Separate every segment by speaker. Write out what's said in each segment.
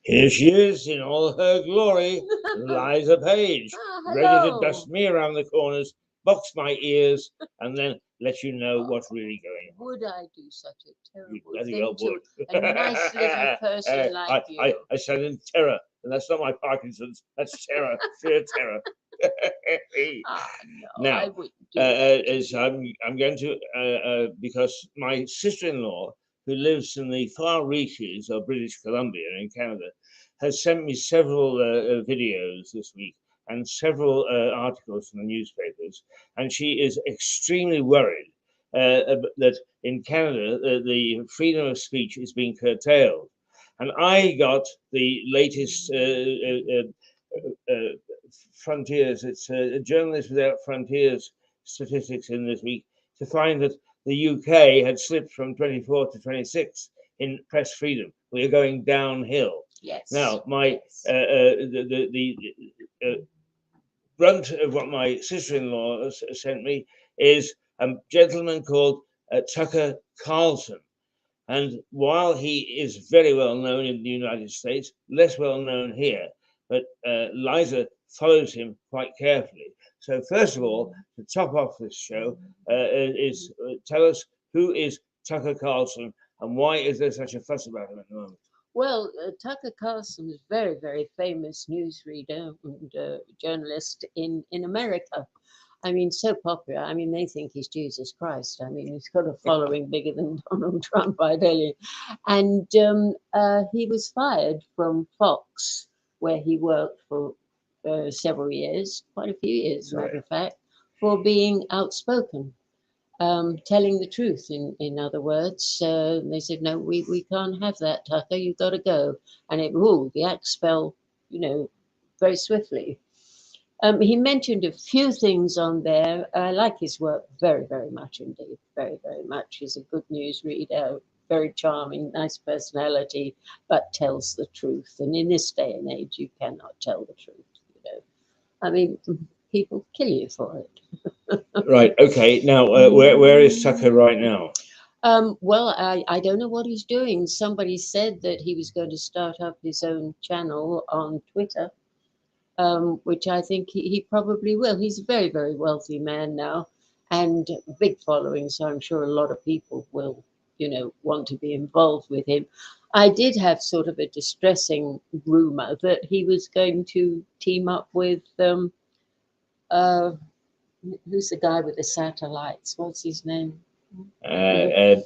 Speaker 1: Here she is in all her glory, Liza Page, ready to dust me around the corners, box my ears, and then let you know what's really going on.
Speaker 2: Would I do such a terrible
Speaker 1: well
Speaker 2: thing
Speaker 1: would.
Speaker 2: to a nice little person like you?
Speaker 1: I said in terror, and that's not my Parkinson's, that's terror, sheer terror.
Speaker 2: No,
Speaker 1: now,
Speaker 2: I wouldn't do that.
Speaker 1: as I'm going to, because my sister-in-law, who lives in the far reaches of British Columbia in Canada, has sent me several videos this week and several articles from the newspapers, and she is extremely worried that in Canada the freedom of speech is being curtailed. And I got the latest Frontiers, it's Journalists Without Frontiers statistics in this week, to find that the UK had slipped from 24 to 26 in press freedom. We are going downhill.
Speaker 2: Yes.
Speaker 1: Now, the brunt of what my sister-in-law sent me is a gentleman called Tucker Carlson. And while he is very well known in the United States, less well known here, but Liza follows him quite carefully. So first of all, to top off this show, tell us who is Tucker Carlson and why is there such a fuss about him at the moment?
Speaker 2: Well, Tucker Carlson is a very, very famous newsreader and journalist in America. I mean, so popular. I mean, they think he's Jesus Christ. I mean, he's got a following bigger than Donald Trump, I tell you. And he was fired from Fox, where he worked for several years, quite a few years, as a matter of fact, for being outspoken, telling the truth, in other words. They said, no, we can't have that, Tucker, you've got to go. And the axe fell, very swiftly. He mentioned a few things on there. I like his work very, very much indeed. Very, very much. He's a good news reader, very charming, nice personality, but tells the truth. And in this day and age, you cannot tell the truth. I mean, people kill you for it.
Speaker 1: Right. Okay. Now, where is Tucker right now?
Speaker 2: Well, I don't know what he's doing. Somebody said that he was going to start up his own channel on Twitter. Which I think he probably will. He's a very, very wealthy man now and big following, so I'm sure a lot of people will, want to be involved with him. I did have sort of a distressing rumor that he was going to team up with, who's the guy with the satellites? What's his name? Elon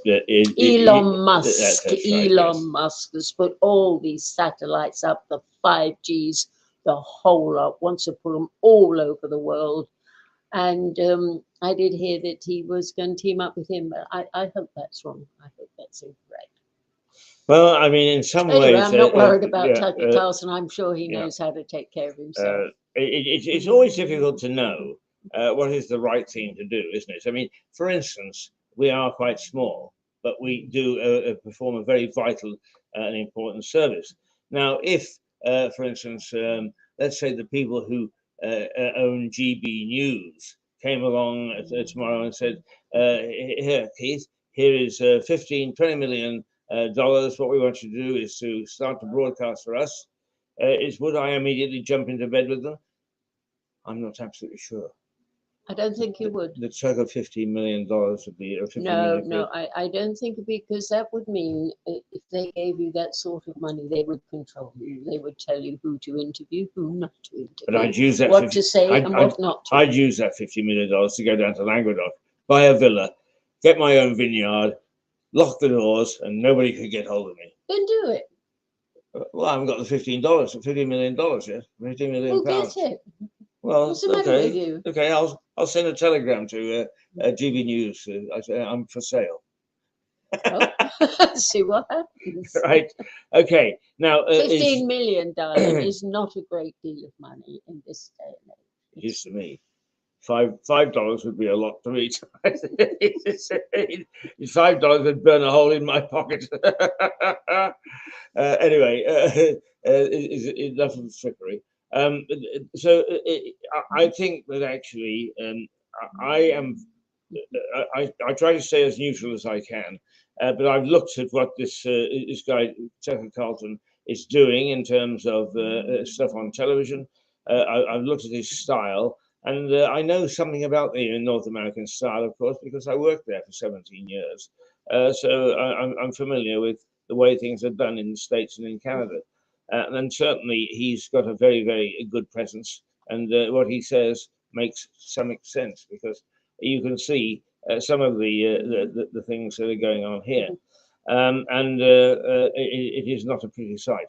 Speaker 2: Musk. Elon Musk has put all these satellites up, the 5Gs, the whole lot, wants to put them all over the world. And I did hear that he was going to team up with him, but I hope that's wrong. I hope that's incorrect.
Speaker 1: Well, I mean, in some
Speaker 2: anyway,
Speaker 1: ways...
Speaker 2: I'm not worried about Tucker Carlson. I'm sure he knows how to take care of himself.
Speaker 1: It's always difficult to know what is the right thing to do, isn't it? I mean, for instance, we are quite small, but we do perform a very vital and important service. Now, if, for instance, let's say the people who own GB News came along tomorrow and said, here, Keith, here is $20 million. What we want you to do is to start to broadcast for us. Would I immediately jump into bed with them? I'm not absolutely sure.
Speaker 2: I don't think you would.
Speaker 1: The check of $15 million would be...
Speaker 2: No, I don't think, because that would mean if they gave you that sort of money, they would control you. They would tell you who to interview, who not to interview.
Speaker 1: But I'd use that...
Speaker 2: What to say and what not to.
Speaker 1: I'd use that $50 million to go down to Languedoc, buy a villa, get my own vineyard, lock the doors, and nobody could get hold of me.
Speaker 2: Then do it.
Speaker 1: Well, I haven't got the $50 million yet. $15 million.
Speaker 2: Who gets it?
Speaker 1: Well,
Speaker 2: what's the matter with you?
Speaker 1: Okay, I'll send a telegram to GB News. I'm for sale.
Speaker 2: Oh, see what happens.
Speaker 1: Right. Okay. Now,
Speaker 2: $15 million, darling, is not a great deal of money in this day and
Speaker 1: it
Speaker 2: age.
Speaker 1: is to me. $5 would be a lot to me. $5 would burn a hole in my pocket. Anyway, enough of the trickery. So I think that actually, I am. I try to stay as neutral as I can, but I've looked at what this guy Tucker Carlton is doing in terms of stuff on television. I've looked at his style, and I know something about the North American style, of course, because I worked there for 17 years. So I'm familiar with the way things are done in the States and in Canada. And certainly he's got a very, very good presence. And what he says makes some sense because you can see some of the things that are going on here. And it is not a pretty sight.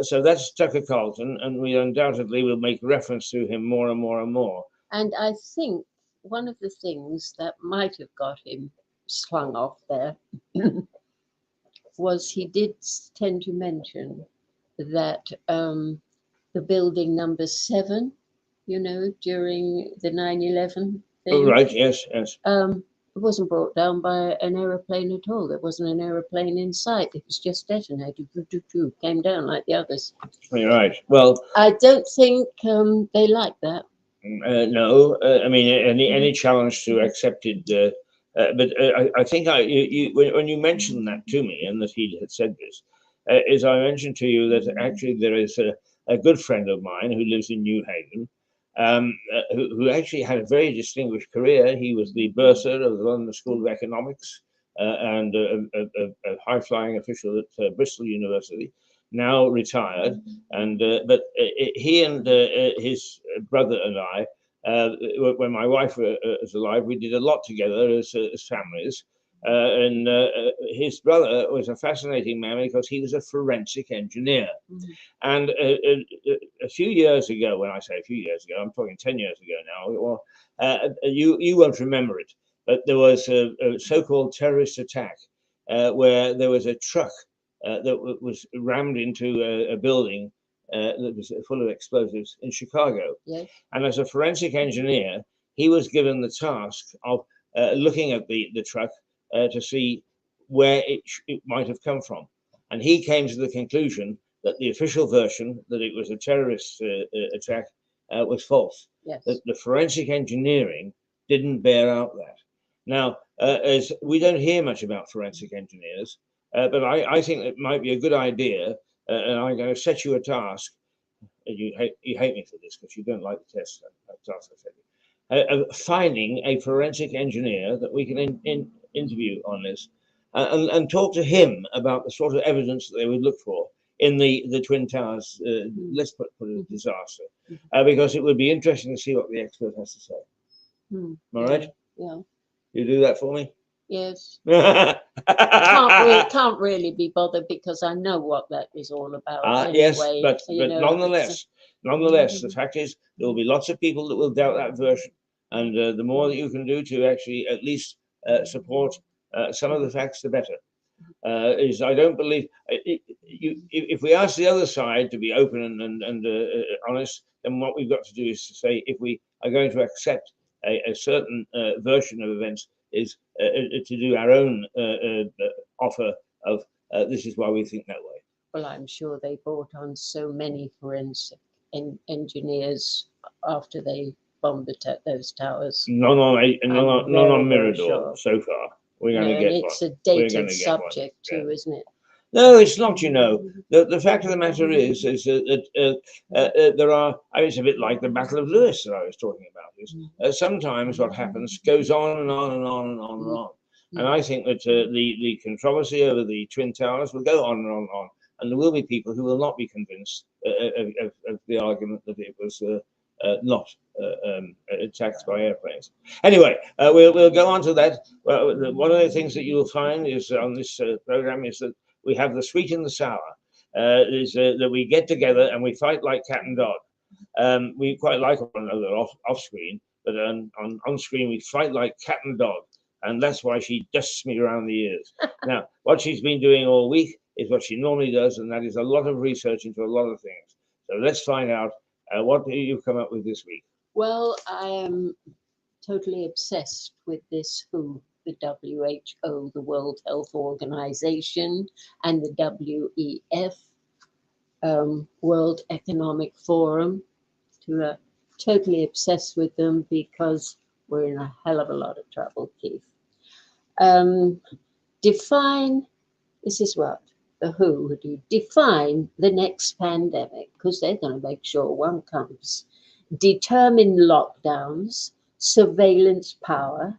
Speaker 1: So that's Tucker Carlton, and we undoubtedly will make reference to him more and more and more.
Speaker 2: And I think one of the things that might have got him slung off there was he did tend to mention that the building number 7, during the 9/11
Speaker 1: Oh,
Speaker 2: thing,
Speaker 1: right, yes, yes.
Speaker 2: it wasn't brought down by an aeroplane at all. There wasn't an aeroplane in sight. It was just detonated. Came down like the others.
Speaker 1: You're right. Well,
Speaker 2: I don't think they like that.
Speaker 1: no, I mean any challenge to accepted, but I think when you mentioned that to me and that he had said this, is I mentioned to you that actually there is a good friend of mine who lives in New Haven, who actually had a very distinguished career. He was the bursar of the London School of Economics and a high-flying official at Bristol University, now retired. And but he and his brother and I, when my wife was alive, we did a lot together as families. And his brother was a fascinating man because he was a forensic engineer.
Speaker 2: Mhm.
Speaker 1: And a few years ago, when I say a few years ago, I'm talking 10 years ago now, or, you won't remember it, but there was a so-called terrorist attack where there was a truck that was rammed into a building that was full of explosives in Chicago.
Speaker 2: Yes.
Speaker 1: And as a forensic engineer, he was given the task of looking at the truck to see where it might have come from. And he came to the conclusion that the official version, that it was a terrorist attack, was false.
Speaker 2: Yes.
Speaker 1: That the forensic engineering didn't bear out that. Now, as we don't hear much about forensic engineers, but I think it might be a good idea, and I'm going to set you a task. You hate me for this because you don't like the test. Task I said. Finding a forensic engineer that we can interview on this, and talk to him about the sort of evidence that they would look for in the Twin Towers. Let's put it disaster, because it would be interesting to see what the expert has to say. All right?
Speaker 2: Yeah.
Speaker 1: You do that for me?
Speaker 2: Yes.
Speaker 1: Can't
Speaker 2: Can't really be bothered because I know what that was all about.
Speaker 1: Yes,
Speaker 2: anyway,
Speaker 1: but
Speaker 2: it's
Speaker 1: nonetheless, the fact is there will be lots of people that will doubt that version, and the more that you can do to actually at least support some of the facts, the better. Is I don't believe if we ask the other side to be open and honest, then what we've got to do is to say if we are going to accept a certain version of events, is to do our own offer of this is why we think that way.
Speaker 2: Well, I'm sure they brought on so many forensic engineers after they bombed those towers.
Speaker 1: None on Mirador
Speaker 2: sure.
Speaker 1: so far. We're going to
Speaker 2: And
Speaker 1: get
Speaker 2: it's
Speaker 1: one.
Speaker 2: a
Speaker 1: We're
Speaker 2: dated
Speaker 1: gonna get
Speaker 2: subject
Speaker 1: one.
Speaker 2: too, isn't it?
Speaker 1: No, it's not. The fact of the matter is that there are. I mean, it's a bit like the Battle of Lewis that I was talking about. Is sometimes what happens goes on and on and on and on and on. And I think that the controversy over the Twin Towers will go on and on and on, and there will be people who will not be convinced of the argument that it was not attacked by airplanes. Anyway, we'll go on to that. Well, one of the things that you'll find is on this program is that we have the sweet and the sour. Is that we get together and we fight like cat and dog. We quite like one another off screen, but on screen we fight like cat and dog. and that's why she dusts me around the ears. Now, what she's been doing all week is what she normally does, and that is a lot of research into a lot of things. So let's find out what you've come up with this week.
Speaker 2: Well, I am totally obsessed with this WHO, the WHO, the World Health Organization, and the WEF, World Economic Forum. Totally obsessed with them because we're in a hell of a lot of trouble, Keith. Define, this is what the WHO would do, define the next pandemic, because they're going to make sure one comes. Determine lockdowns, surveillance power,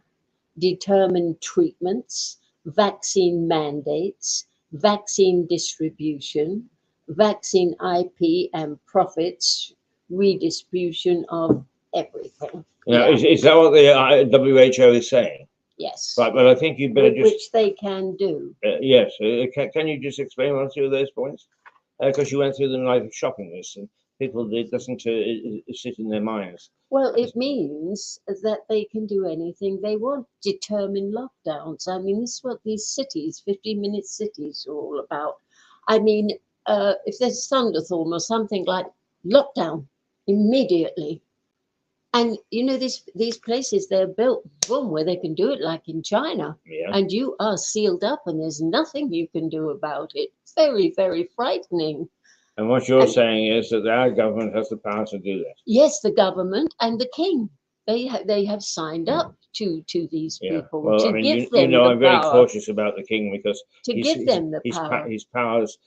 Speaker 2: determine treatments, vaccine mandates, vaccine distribution, vaccine IP and profits, redistribution of everything.
Speaker 1: Now, is that what the WHO is saying?
Speaker 2: Yes.
Speaker 1: Right, but I think you better
Speaker 2: Which they can do.
Speaker 1: Yes. Can you just explain one or two of those points? Because you went through them like a shopping list, and people, it doesn't sit in their minds.
Speaker 2: Well, it means that they can do anything they want. Determine lockdowns. I mean, this is what these cities, 15-minute cities, are all about. I mean, if there's a thunderstorm or something, like lockdown immediately. And you know, these places, they're built, boom, where they can do it, like in China.
Speaker 1: Yeah.
Speaker 2: And you are sealed up, and there's nothing you can do about it. Very, very frightening.
Speaker 1: And what you're saying is that our government has the power to do that.
Speaker 2: Yes, the government and the king. They have signed up to these people.
Speaker 1: Well,
Speaker 2: to
Speaker 1: I mean,
Speaker 2: give them the
Speaker 1: I'm very
Speaker 2: power,
Speaker 1: cautious about the king because
Speaker 2: to give them the power.
Speaker 1: His powers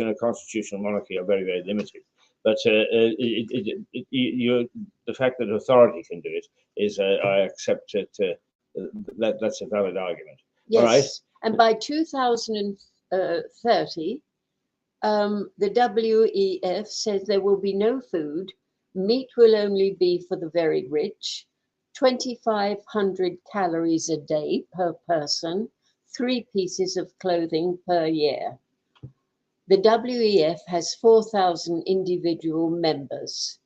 Speaker 1: in a constitutional monarchy are very, very limited. But the fact that authority can do it is, I accept it. That's a valid argument.
Speaker 2: Yes,
Speaker 1: all right?
Speaker 2: And by 2030, the WEF says there will be no food. Meat will only be for the very rich. 2,500 calories a day per person. 3 pieces of clothing per year. The WEF has 4,000 individual members.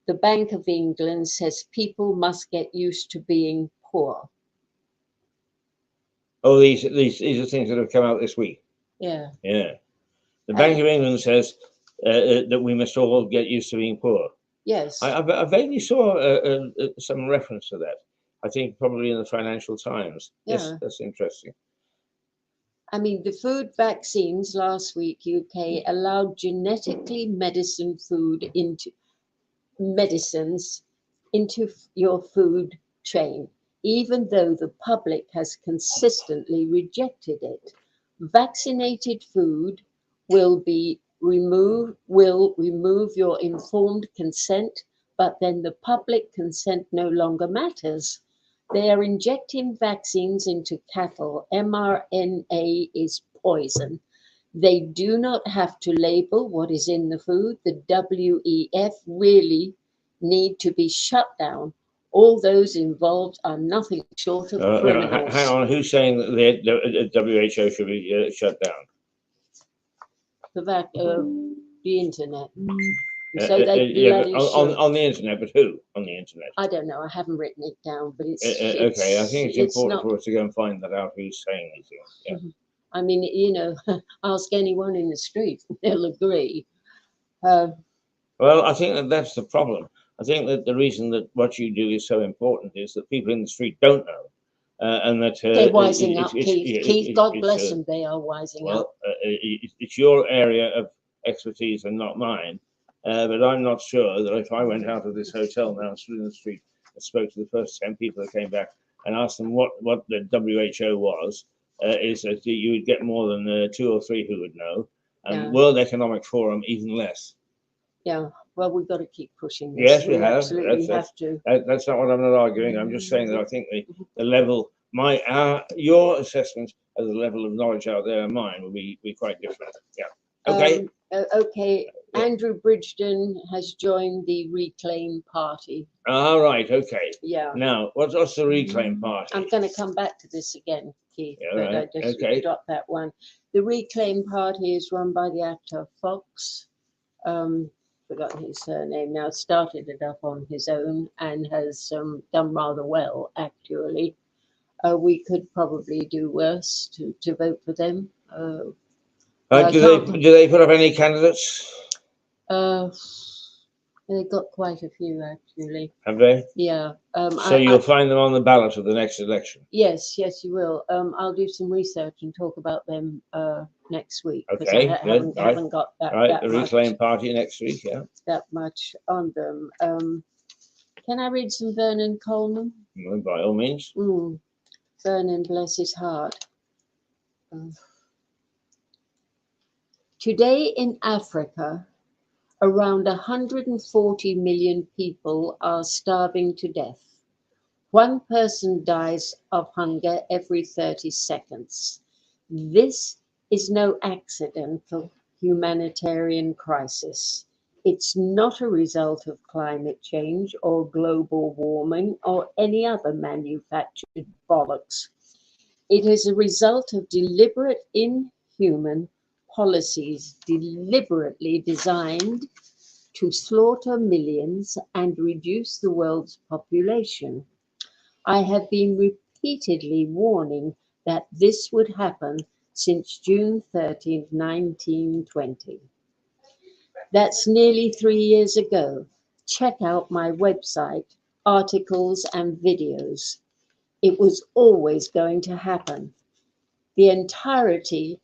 Speaker 2: The Bank of England says people must get used to being poor.
Speaker 1: Oh, these are things that have come out this week.
Speaker 2: Yeah.
Speaker 1: Yeah. The Bank of England says that we must all get used to being poor.
Speaker 2: Yes.
Speaker 1: I vaguely saw some reference to that. I think probably in the Financial Times.
Speaker 2: Yeah.
Speaker 1: Yes, that's interesting.
Speaker 2: I mean, the food vaccines last week, UK allowed genetically medicines into your food chain, even though the public has consistently rejected it. Vaccinated food will remove your informed consent, but then the public consent no longer matters. They are injecting vaccines into cattle. mRNA is poison. They do not have to label what is in the food. The WEF really need to be shut down. All those involved are nothing short of criminals.
Speaker 1: Hang on, who's saying that the WHO should be shut down?
Speaker 2: The internet. So
Speaker 1: on the internet, but who on the internet?
Speaker 2: I don't know. I haven't written it down, but it's
Speaker 1: okay. I think it's important for us to go and find that out. Who's saying these things? Yeah.
Speaker 2: I mean, you know, ask anyone in the street; they'll agree.
Speaker 1: Well, I think that's the problem. I think that the reason that what you do is so important is that people in the street don't know, and that
Speaker 2: they're wising up. Keith, God bless them, they are wising up.
Speaker 1: It's your area of expertise and not mine. But I'm not sure that if I went out of this hotel now and stood in the street and spoke to the first 10 people that came back and asked them what the WHO was, is that you would get more than 2 or 3 who would know, and World Economic Forum even less.
Speaker 2: Yeah, well, we've got to keep pushing this.
Speaker 1: Yes, we have.
Speaker 2: Absolutely have to.
Speaker 1: That's not what I'm not arguing. I'm just saying that I think the level, your assessment of the level of knowledge out there and mine will be quite different. Yeah. Okay.
Speaker 2: Okay. Andrew Bridgen has joined the Reclaim Party.
Speaker 1: All right. Okay.
Speaker 2: Yeah.
Speaker 1: Now, what's the Reclaim Party?
Speaker 2: I'm going to come back to this again, Keith,
Speaker 1: Yeah,
Speaker 2: but
Speaker 1: right.
Speaker 2: I just dropped that one. The Reclaim Party is run by the actor Fox. Forgotten his surname now. Started it up on his own and has done rather well, actually. We could probably do worse to vote for them. I
Speaker 1: Do
Speaker 2: can't.
Speaker 1: they put up any candidates?
Speaker 2: Uh, they got quite a few actually.
Speaker 1: Have they?
Speaker 2: Yeah.
Speaker 1: So you'll find them on the ballot of the next election.
Speaker 2: Yes, yes, you will. I'll do some research and talk about them next week because
Speaker 1: Okay,
Speaker 2: I haven't got
Speaker 1: Right, the
Speaker 2: much,
Speaker 1: Reclaim Party next week, yeah.
Speaker 2: that much on them. Can I read some Vernon Coleman?
Speaker 1: Well, by all means.
Speaker 2: Vernon, bless his heart. Today in Africa, around 140 million people are starving to death. One person dies of hunger every 30 seconds. This is no accidental humanitarian crisis. It's not a result of climate change or global warming or any other manufactured bollocks. It is a result of deliberate, inhuman policies deliberately designed to slaughter millions and reduce the world's population. I have been repeatedly warning that this would happen since June 13, 1920. That's nearly 3 years ago. Check out my website, articles and videos. It was always going to happen. The entirely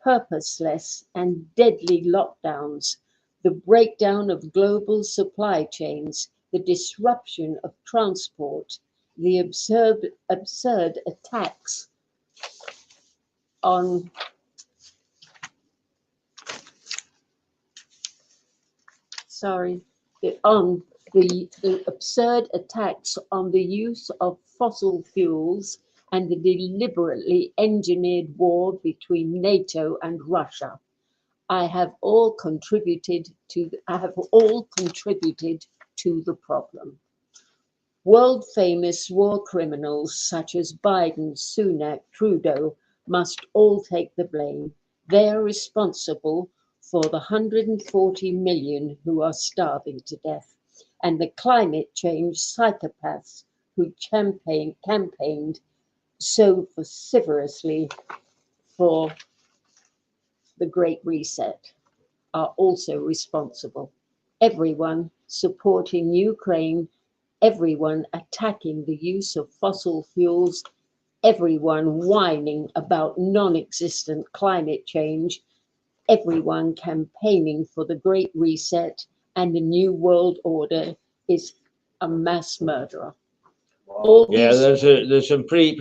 Speaker 2: purposeless and deadly lockdowns, the breakdown of global supply chains, the disruption of transport, the absurd attacks on the absurd attacks on the use of fossil fuels and the deliberately engineered war between NATO and Russia. I have all contributed to the problem. World famous war criminals such as Biden, Sunak, Trudeau must all take the blame. They are responsible for the 140 million who are starving to death and the climate change psychopaths who campaigned so vociferously for the Great Reset are also responsible. Everyone supporting Ukraine, everyone attacking the use of fossil fuels, everyone whining about non-existent climate change, everyone campaigning for the Great Reset and the New World Order is a mass murderer.
Speaker 1: Yeah, there's some that's some pretty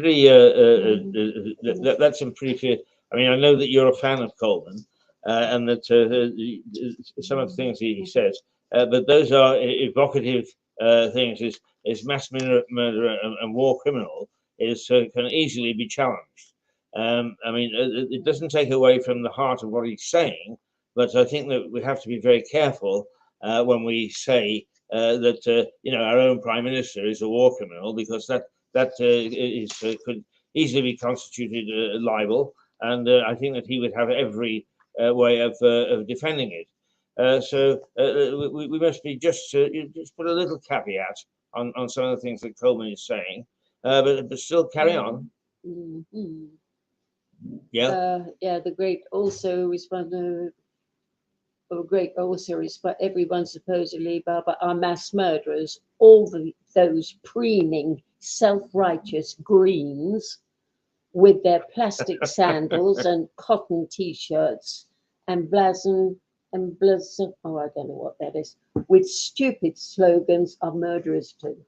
Speaker 1: clear. I mean, I know that you're a fan of Coleman, and that some of the things he says, but those are evocative things. Is mass murder and war criminal can easily be challenged. I mean, it doesn't take away from the heart of what he's saying, but I think that we have to be very careful when we say that our own prime minister is a war criminal, because that could easily be constituted libel, and I think that he would have every way of defending it. So we must be just put a little caveat on some of the things that Coleman is saying, but still carry on.
Speaker 2: Mm-hmm.
Speaker 1: Yeah.
Speaker 2: The great also responded. Great also everyone supposedly but are mass murderers. All those preening, self-righteous Greens with their plastic sandals and cotton t-shirts and blazon, oh, I don't know what that is, with stupid slogans are murderers too.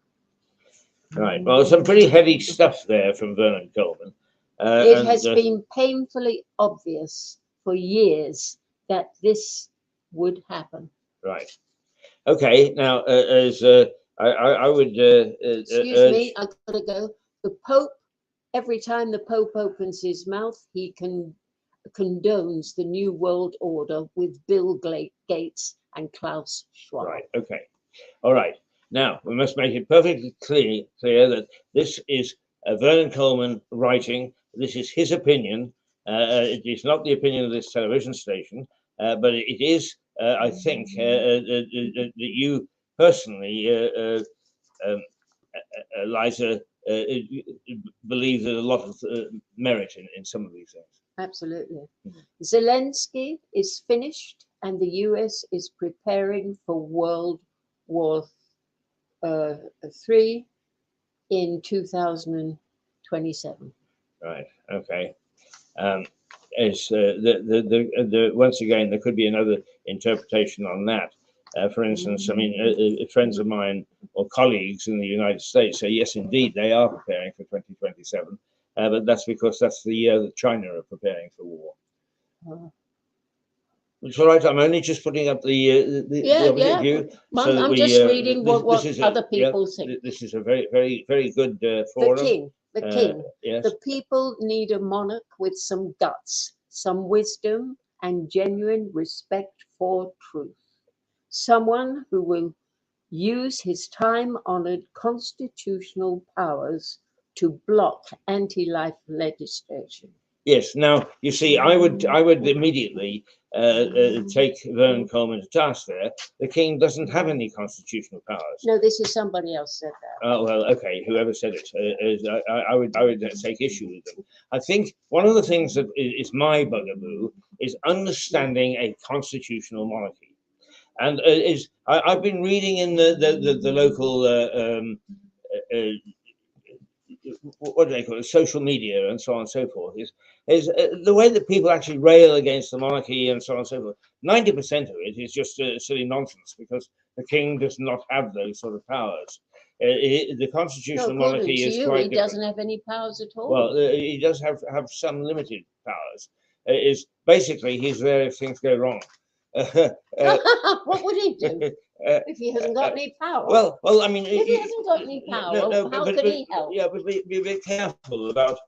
Speaker 1: Right. Well, some pretty heavy stuff there from Vernon Coleman.
Speaker 2: It has been painfully obvious for years that this would happen.
Speaker 1: Right. Okay. Now, as I would.
Speaker 2: Excuse me, I gotta go. The Pope. Every time the Pope opens his mouth, he condones the New World Order with Bill Gates and Klaus Schwab.
Speaker 1: Right. Okay. All right. Now we must make it perfectly clear that this is Vernon Coleman writing. This is his opinion. It is not the opinion of this television station, but it is, I think, that you personally, Liza, believe there's a lot of merit in some of these things.
Speaker 2: Absolutely. Zelensky is finished, and the US is preparing for World War III in 2027.
Speaker 1: Right. Okay. Is once again there could be another interpretation on that. For instance, I mean, friends of mine or colleagues in the United States say yes, indeed, they are preparing for 2027, but that's because that's the year that China are preparing for war. It's all right. I'm only just putting up the opposite view. So
Speaker 2: I'm just reading what other people think.
Speaker 1: This is a very, very, very good forum.
Speaker 2: The king.
Speaker 1: Yes.
Speaker 2: The people need a monarch with some guts, some wisdom, and genuine respect for truth. Someone who will use his time-honored constitutional powers to block anti-life legislation.
Speaker 1: Yes. Now, you see, I would immediately take Vernon Coleman to task there. The king doesn't have any constitutional powers.
Speaker 2: No, this is somebody else said that.
Speaker 1: Oh, well, okay, whoever said it, I would take issue with them. I think one of the things that is my bugaboo is understanding a constitutional monarchy. And I've been reading in the local what do they call it, social media and so on and so forth, is the way that people actually rail against the monarchy and so on and so forth. 90% of it is just silly nonsense, because the king does not have those sort of powers. The constitutional monarchy is quite different.
Speaker 2: He doesn't have any powers at all.
Speaker 1: Well, he does have some limited powers. Is basically he's there if things go wrong.
Speaker 2: What would he do if he hasn't got any power?
Speaker 1: Well, I mean,
Speaker 2: if he hasn't got any power, how could he help?
Speaker 1: Yeah, but be a bit careful about,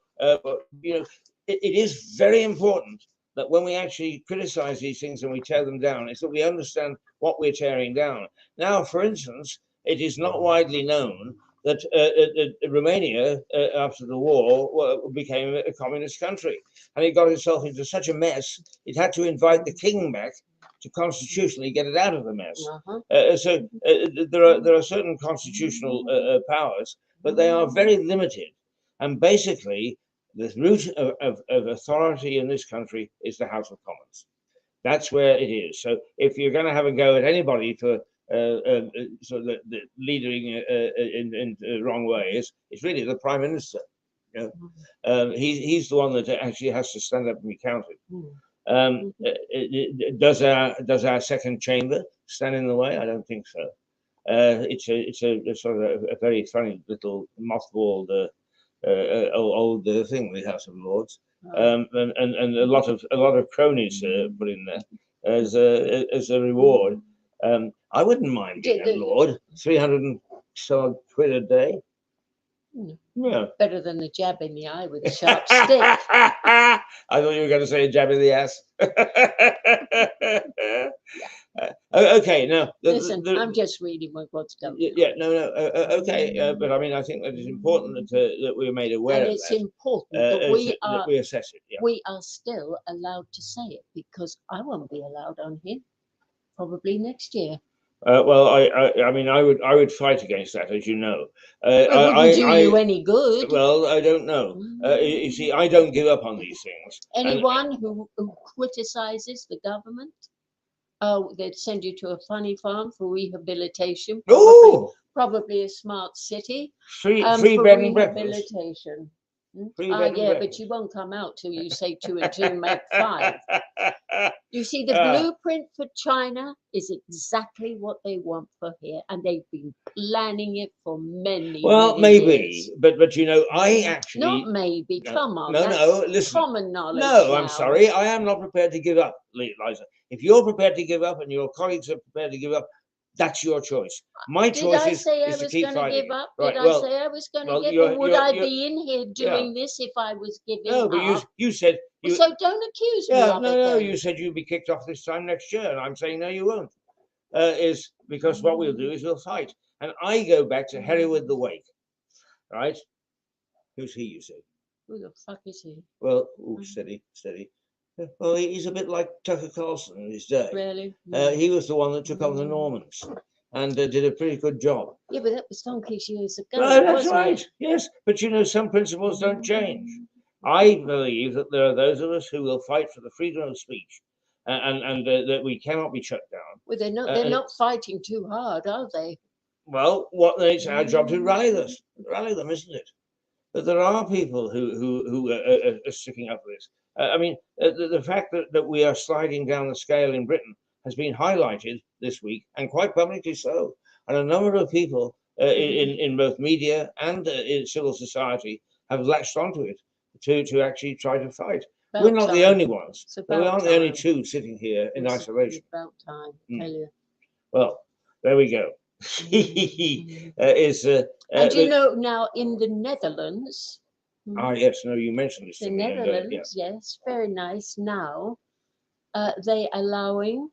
Speaker 1: you know, it is very important that when we actually criticize these things and we tear them down, is that we understand what we're tearing down. Now, for instance, it is not widely known that Romania, after the war, became a communist country, and it got itself into such a mess, it had to invite the king back to constitutionally get it out of the mess. So there are certain constitutional powers, but they are very limited. And basically, the root of authority in this country is the House of Commons. That's where it is. So if you're going to have a go at anybody for sort of the leading in the wrong way, it's really the Prime Minister. You know? He's the one that actually has to stand up and be counted. Does our second chamber stand in the way? I don't think so. It's a sort of a very funny little mothballed old thing, the House of Lords, and a lot of cronies put in there as a reward. I wouldn't mind being a lord. 300 and so quid a day. Yeah.
Speaker 2: Better than the jab in the eye with a sharp stick.
Speaker 1: I thought you were going to say a jab in the ass. Okay, now
Speaker 2: listen, I'm just reading what's going on.
Speaker 1: Yeah, no, okay, but I mean, I think that it's important that we're made aware of that.
Speaker 2: It's important that
Speaker 1: we assess it. Yeah.
Speaker 2: We are still allowed to say it, because I won't be allowed on here probably next year.
Speaker 1: Well, I mean, I would fight against that, as you know.
Speaker 2: It wouldn't do you any good.
Speaker 1: Well, I don't know. You see, I don't give up on these things.
Speaker 2: Anyone who criticizes the government, they'd send you to a funny farm for rehabilitation. Probably a smart city.
Speaker 1: Free bed and breakfast.
Speaker 2: Rehabilitation. Yeah, but you won't come out till you say 2 and 2 make 5. You see, the blueprint for China is exactly what they want for here, and they've been planning it for many years.
Speaker 1: but you know, I actually
Speaker 2: not maybe. Come on,
Speaker 1: no. Listen,
Speaker 2: common knowledge.
Speaker 1: No, I'm sorry, I am not prepared to give up, Liza. If you're prepared to give up and your colleagues are prepared to give up, that's your choice. My choice is to keep fighting.
Speaker 2: Did I say I was going to give up? Or would I be in here doing this if I was giving up?
Speaker 1: No, but you said...
Speaker 2: so don't accuse me of it.
Speaker 1: No, you said you'd be kicked off this time next year, and I'm saying no, you won't. Is because what we'll do is we'll fight. And I go back to Hereward the Wake, right? Who's he, you say?
Speaker 2: Who the fuck is he?
Speaker 1: Well, steady. Well, he's a bit like Tucker Carlson in his day.
Speaker 2: Really?
Speaker 1: He was the one that took on the Normans. and did a pretty good job.
Speaker 2: Yeah, but that was donkeys years ago,
Speaker 1: Well, that's
Speaker 2: wasn't
Speaker 1: right.
Speaker 2: it?
Speaker 1: Yes, but some principles don't change. I believe that there are those of us who will fight for the freedom of speech, and that we cannot be shut down.
Speaker 2: Well, they're not.
Speaker 1: Uh,
Speaker 2: They're
Speaker 1: and
Speaker 2: not fighting too hard, are they?
Speaker 1: well, it's our job to rally them, isn't it? But there are people who are sticking up for this. I mean, the fact that we are sliding down the scale in Britain has been highlighted this week, and quite publicly so. And a number of people in both media and in civil society have latched onto it to actually try to fight. We're
Speaker 2: About
Speaker 1: not the
Speaker 2: time.
Speaker 1: only ones.
Speaker 2: It's
Speaker 1: We
Speaker 2: about
Speaker 1: aren't the only
Speaker 2: time.
Speaker 1: two sitting here in
Speaker 2: It's
Speaker 1: isolation.
Speaker 2: about time.
Speaker 1: Mm.
Speaker 2: Tell you.
Speaker 1: Well, there we go.
Speaker 2: Mm.
Speaker 1: Is
Speaker 2: And you know, now in the Netherlands,
Speaker 1: yes, no, you mentioned this
Speaker 2: the
Speaker 1: to me. And, yeah.
Speaker 2: Netherlands, yes, very nice. Now they allowing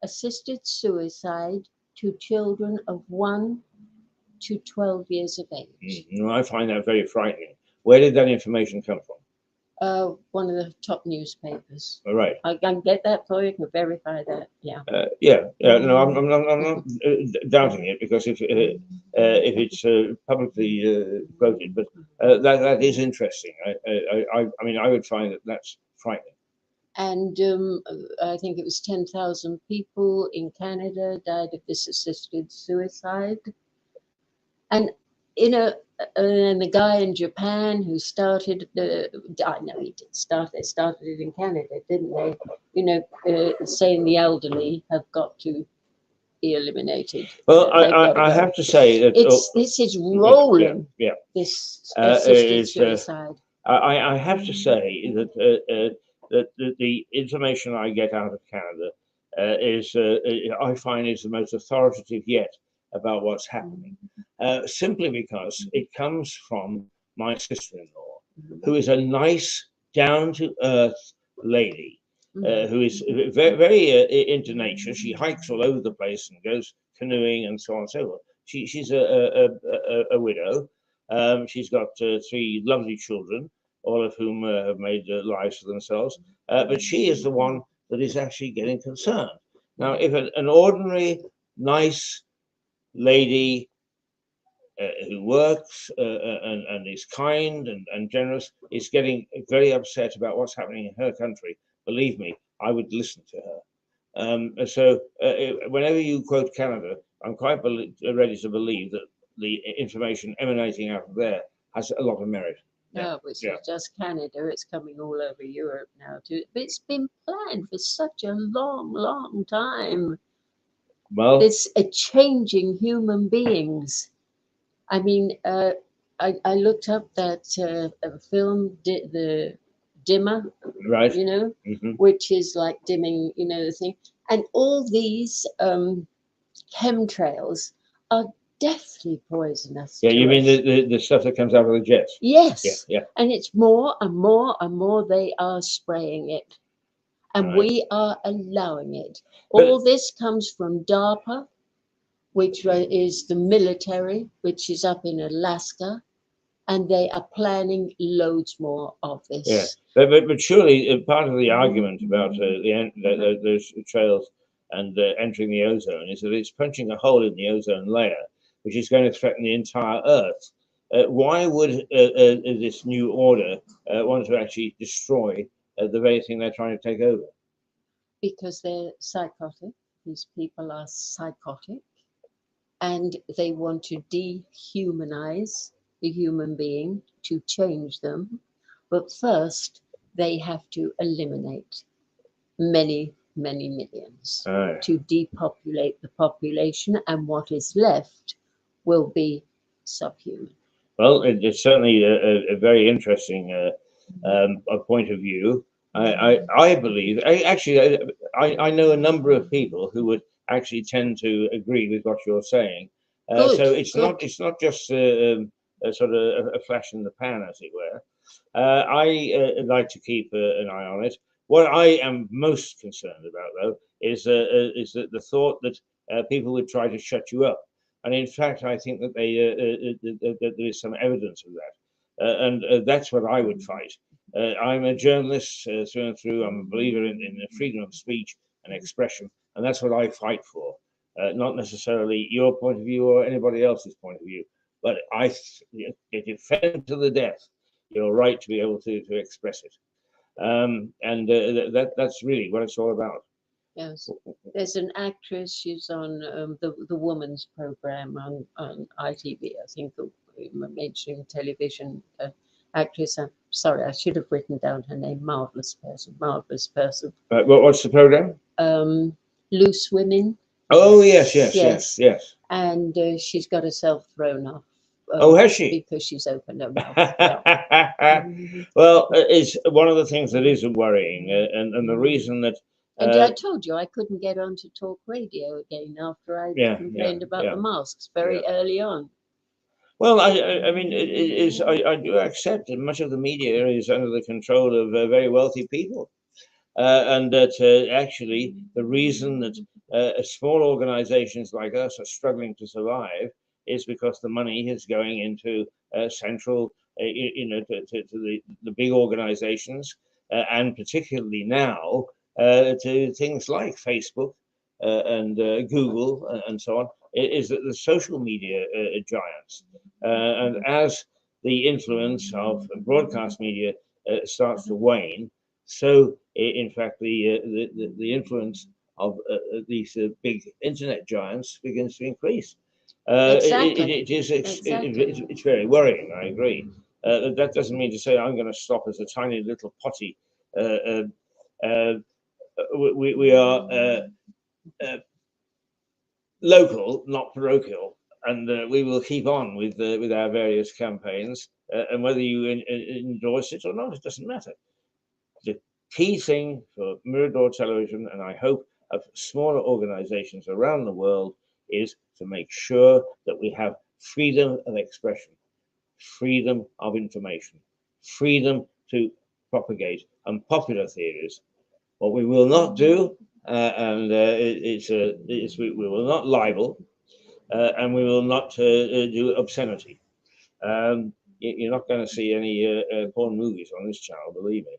Speaker 2: assisted suicide to children of 1 to 12 years of age.
Speaker 1: No, I find that very frightening. Where did that information come from?
Speaker 2: One of the top newspapers.
Speaker 1: All right.
Speaker 2: I can get that for you. Can verify that. Yeah.
Speaker 1: No, I'm not doubting it, because if it's publicly quoted, but that is interesting. I mean, I would find that that's frightening.
Speaker 2: And I think it was 10,000 people in Canada died of this assisted suicide. And you know, and the guy in Japan who started I know he did start. They started it in Canada, didn't they? You know, saying the elderly have got to be eliminated.
Speaker 1: Well,
Speaker 2: I
Speaker 1: have to say that
Speaker 2: this is rolling.
Speaker 1: Yeah.
Speaker 2: This assisted
Speaker 1: is,
Speaker 2: suicide.
Speaker 1: I have to say that that the information I get out of Canada is I find is the most authoritative yet about what's happening, simply because it comes from my sister-in-law, who is a nice, down-to-earth lady. Who is very into nature. She hikes all over the place and goes canoeing and so on and so forth. She's a widow. She's got 3 lovely children, all of whom have made lives for themselves. But she is the one that is actually getting concerned. Now, if an ordinary, nice lady who works and is kind and generous is getting very upset about what's happening in her country, believe me, I would listen to her. So whenever you quote Canada, I'm quite ready to believe that the information emanating out of there has a lot of merit.
Speaker 2: No, it's not just Canada, it's coming all over Europe now too. But it's been planned for such a long, long time.
Speaker 1: Well,
Speaker 2: it's a changing human beings. I mean, I looked up that film, the dimmer,
Speaker 1: right,
Speaker 2: you know,
Speaker 1: hmm
Speaker 2: which is like dimming, you know, the thing. And all these chemtrails are deathly poisonous.
Speaker 1: Yeah,
Speaker 2: to
Speaker 1: you mean
Speaker 2: us.
Speaker 1: the stuff that comes out of the jets?
Speaker 2: Yes.
Speaker 1: Yeah.
Speaker 2: And it's more and more and more they are spraying it. And
Speaker 1: Right.
Speaker 2: we are allowing it.
Speaker 1: But-
Speaker 2: All this comes from DARPA, which is the military, which is up in Alaska, and they are planning loads more of this.
Speaker 1: Yeah, but surely part of the argument about those trails and entering the ozone is that it's punching a hole in the ozone layer, which is going to threaten the entire Earth. Why would this new order want to actually destroy the very thing they're trying to take over?
Speaker 2: Because they're psychotic. These people are psychotic, and they want to dehumanize the human being to change them. But first, they have to eliminate many, many millions to depopulate the population, and what is left will be subhuman.
Speaker 1: Well, it's certainly a very interesting a point of view. I believe, I know a number of people who would actually tend to agree with what you're saying. So it's not just a sort of a flash in the pan, as it were. I like to keep an eye on it. What I am most concerned about, though, is that the thought that people would try to shut you up. And in fact, I think that that there is some evidence of that, and that's what I would fight. I'm a journalist through and through. I'm a believer in the freedom of speech and expression, and that's what I fight for. not necessarily your point of view or anybody else's point of view. But if defend to the death your right to be able to express it. And that's really what it's all about.
Speaker 2: Yes, there's an actress. She's on the woman's program on ITV. I think the mainstream television actress. I'm sorry, I should have written down her name. Marvelous person. Marvelous person.
Speaker 1: What's the program?
Speaker 2: Loose Women.
Speaker 1: Oh yes, yes, yes,
Speaker 2: Yes.
Speaker 1: yes.
Speaker 2: And she's got herself thrown off.
Speaker 1: Oh, has she?
Speaker 2: Because she's opened her mouth. Yeah.
Speaker 1: Well, it's one of the things that is worrying, and the reason that.
Speaker 2: And I told you I couldn't get onto talk radio again after I complained about the masks very early on.
Speaker 1: Well, I mean, I do accept that much of the media is under the control of very wealthy people, and that actually the reason that small organizations like us are struggling to survive is because the money is going into central, to the big organizations, and particularly now to things like Facebook and Google and so on. Is that the social media giants, and as the influence of broadcast media starts to wane, so in fact the influence of these big internet giants begins to increase.
Speaker 2: Exactly.
Speaker 1: It's very worrying. I agree. That doesn't mean to say I'm going to stop as a tiny little potty. We are local, not parochial, and we will keep on with our various campaigns. And whether you endorse it or not, it doesn't matter. The key thing for Mirador Television, and I hope of smaller organizations around the world, is to make sure that we have freedom of expression, freedom of information, freedom to propagate unpopular theories. What we will not do, we will not libel, and we will not do obscenity. You're not going to see any porn movies on this channel, believe me.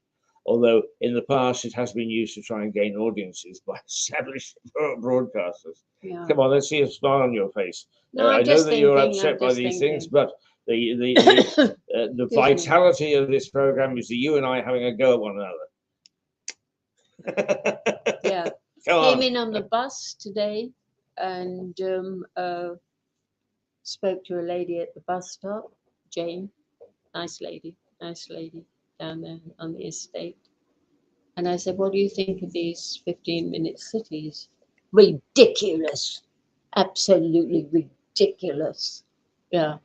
Speaker 1: Although in the past it has been used to try and gain audiences by established broadcasters.
Speaker 2: Yeah.
Speaker 1: Come on, let's see a smile on your face.
Speaker 2: No,
Speaker 1: I know that you're upset by these things, but the vitality of this program is you and I having a go at one another.
Speaker 2: Yeah. Came in on the bus today and spoke to a lady at the bus stop, Jane, nice lady down there on the estate. And I said, what do you think of these 15-minute cities? Ridiculous. Absolutely ridiculous. Yeah.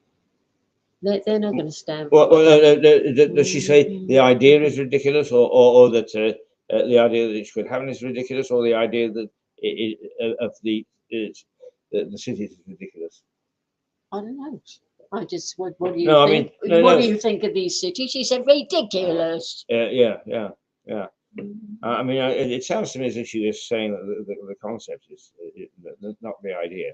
Speaker 2: They're not going to stand for
Speaker 1: does she say the idea is ridiculous, or that the idea that it should happen is ridiculous, or the idea that the city is ridiculous?
Speaker 2: I don't know. I just, what do you think? What do you think of these cities? She said, ridiculous.
Speaker 1: Yeah. I mean, it sounds to me as if she was saying that the concept is not the idea.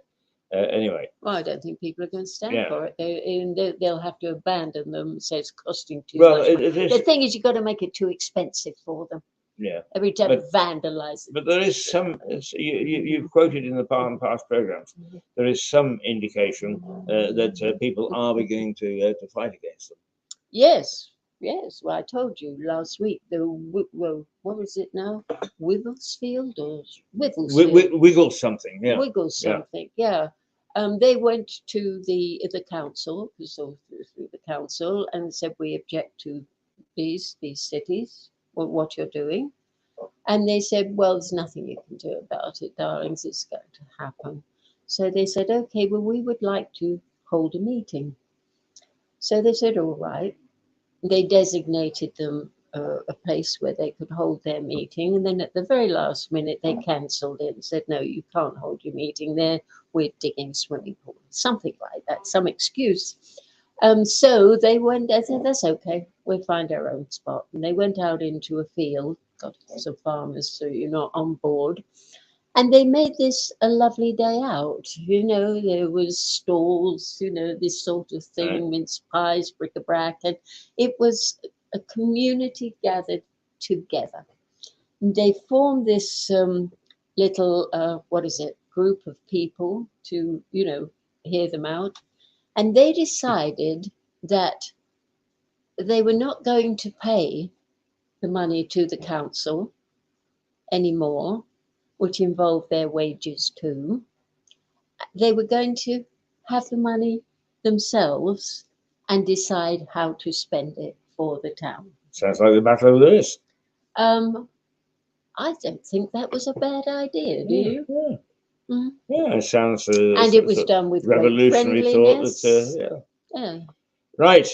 Speaker 1: Anyway.
Speaker 2: Well, I don't think people are going to stand for it. They'll have to abandon them. So it's costing too
Speaker 1: much.
Speaker 2: The thing is, you've got to make it too expensive for them.
Speaker 1: Yeah.
Speaker 2: Every time vandalize it.
Speaker 1: But there is some. You've quoted in the past programs. There is some indication that people are beginning to fight against them.
Speaker 2: Yes. Yes, well, I told you last week. What was it now? Wigglesfield or Wigglesfield?
Speaker 1: Wiggle something, yeah.
Speaker 2: Wiggle something, yeah. They went to the council, through the council, and said we object to these cities, or what you're doing. And they said, well, there's nothing you can do about it, darlings. It's going to happen. So they said, okay, well, we would like to hold a meeting. So they said, all right. They designated them a place where they could hold their meeting, and then at the very last minute they cancelled it and said, no, you can't hold your meeting there, we're digging swimming pools, something like that, some excuse. So they went, I said, that's okay, we'll find our own spot. And they went out into a field, got some farmers, so you're not on board. And they made this a lovely day out. There was stalls, this sort of thing, mince pies, bric-a-brac. And it was a community gathered together. And they formed this little, what is it group of people to, you know, hear them out. And they decided that they were not going to pay the money to the council anymore, which involved their wages too. They were going to have the money themselves and decide how to spend it for the town.
Speaker 1: Sounds like the Battle of Lewis.
Speaker 2: Um, I don't think that was a bad idea, do you?
Speaker 1: Yeah,
Speaker 2: Mm.
Speaker 1: yeah, it sounds
Speaker 2: And it was done with great
Speaker 1: revolutionary thought.
Speaker 2: friendliness.
Speaker 1: Yeah.
Speaker 2: Yeah.
Speaker 1: Right.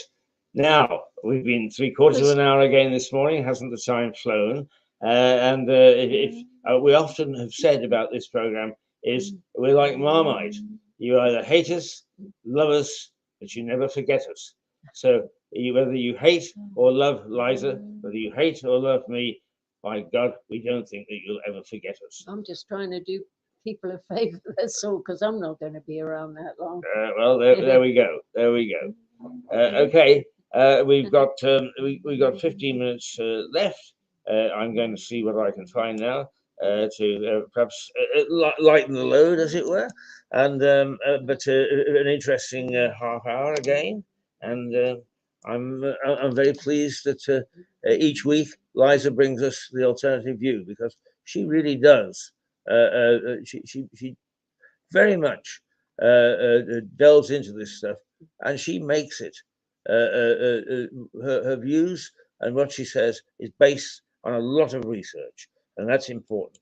Speaker 1: Now, we've been three-quarters of
Speaker 2: Was-
Speaker 1: an hour again this morning. Hasn't the time flown? We often have said about this program is we're like Marmite. You either hate us, love us, but you never forget us. So whether you hate or love Liza, whether you hate or love me, by God, we don't think that you'll ever forget us.
Speaker 2: I'm just trying to do people a favor, that's all, because I'm not going to be around that long.
Speaker 1: Well, there we go. There we go. Okay, we've got 15 minutes left. I'm going to see what I can find now to perhaps lighten the load, as it were. And but an interesting half hour again. And I'm very pleased that each week Liza brings us the alternative view, because she really does. She very much delves into this stuff, and she makes it. Her views and what she says is based on a lot of research, and that's important.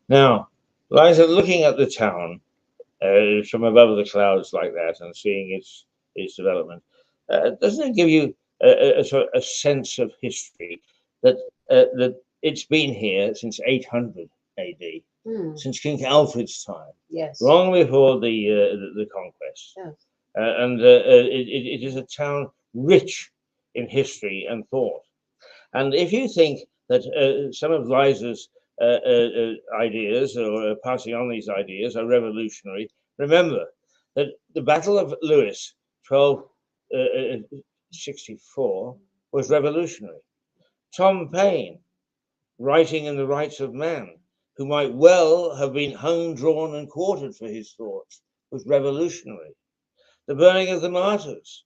Speaker 1: Now, Liza, looking at the town from above the clouds like that and seeing its development, doesn't it give you a sort of a sense of history that that it's been here since 800 AD, since King Alfred's time,
Speaker 2: Yes.
Speaker 1: long before the conquest,
Speaker 2: Yes.
Speaker 1: and it is a town rich in history and thought. And if you think that some of Liza's ideas or passing on these ideas are revolutionary, remember that the Battle of Lewes, 1264, was revolutionary. Tom Paine, writing in The Rights of Man, who might well have been hung, drawn, and quartered for his thoughts, was revolutionary. The burning of the martyrs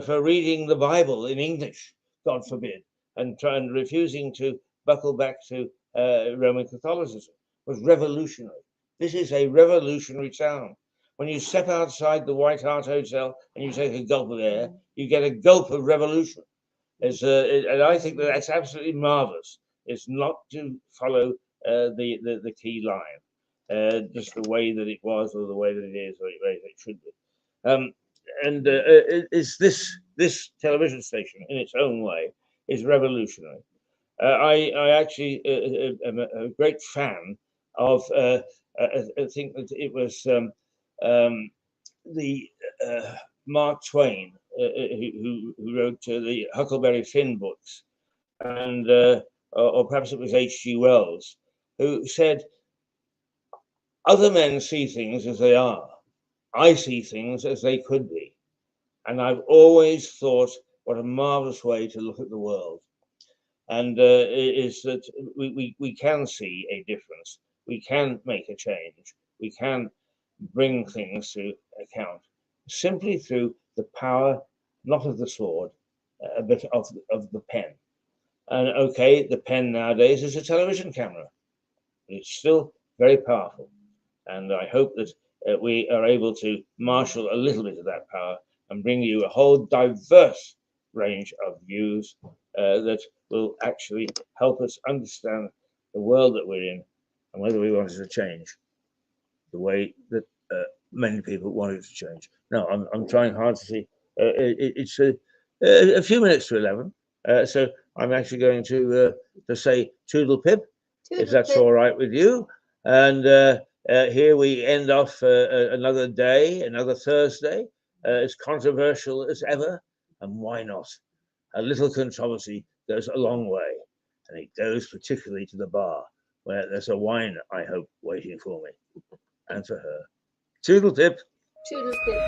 Speaker 1: for reading the Bible in English, God forbid, and refusing to buckle back to Roman Catholicism was revolutionary. This is a revolutionary town. When you step outside the White Hart Hotel and you take a gulp of air, you get a gulp of revolution. And I think that's absolutely marvelous. It's not to follow the key line, just the way that it was, or the way that it is, or the way that it should be. Is this television station, in its own way, is revolutionary. I actually am a great fan of. I think that it was the Mark Twain who wrote the Huckleberry Finn books, and or perhaps it was H.G. Wells, who said, "Other men see things as they are. I see things as they could be." And I've always thought what a marvelous way to look at the world. And is that we can see a difference. We can make a change. We can bring things to account simply through the power, not of the sword, but of the pen. And okay, the pen nowadays is a television camera, but it's still very powerful. And I hope that we are able to marshal a little bit of that power and bring you a whole diverse range of views that will actually help us understand the world that we're in and whether we want it to change the way that many people want it to change. No, I'm trying hard to see. It's a few minutes to 11, so I'm actually going to say toodle pip, if that's all right with you. And here we end off another day, another Thursday, as controversial as ever, and why not? A little controversy goes a long way, and it goes particularly to the bar, where there's a wine, I hope, waiting for me and for her. Toodle tip.
Speaker 2: Toodle pip.